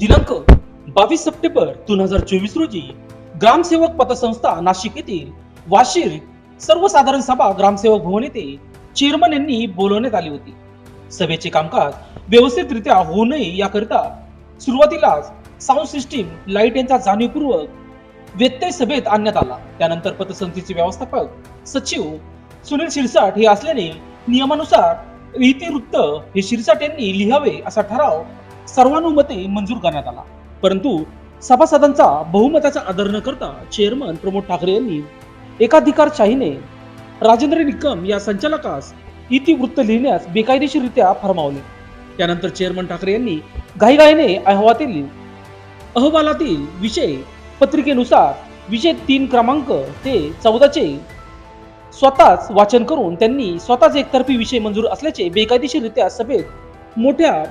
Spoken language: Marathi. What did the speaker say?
दिनांक 22 सप्टेंबर 2024 रोजी ग्रामसेवक पतसंस्था नाशिक येथील वार्षिक सर्वसाधारण सभा ग्रामसेवक भवन येथे चेअरमन यांनी बोलवण्यात आली होती. सभेचे कामकाज व्यवस्थितरित्या होऊ नये याकरिता सुरुवातीलाच साऊंड सिस्टीम, लाईट यांचा जाणीवपूर्वक व्यत्यय सभेत आणण्यात आला. त्यानंतर पतसंस्थेचे व्यवस्थापक सचिव सुनील शिरसाट हे असल्याने नियमानुसार इतिवृत्त हे शिरसाट यांनी लिहावे असा ठराव सर्वानुमते मंजूर करण्यात आला. परंतु सभासदांचा बहुमताचा आदर न करता चेअरमन प्रमोद ठाकरे यांनी एकाधिकारशाहीने राजेंद्र निकम या संचालकास इतिवृत्त लिहिण्यास बेकायदेशीररित्या फरमावले. त्यानंतर चेअरमन ठाकरे यांनी घाईघाईने अहवालातील विषय पत्रिकेनुसार विषय 3 क्रमांक ते 14 स्वतःच वाचन करून त्यांनी स्वतःच एकतर्फी विषय मंजूर असल्याचे बेकायदेशीररित्या सभेत मोठ्या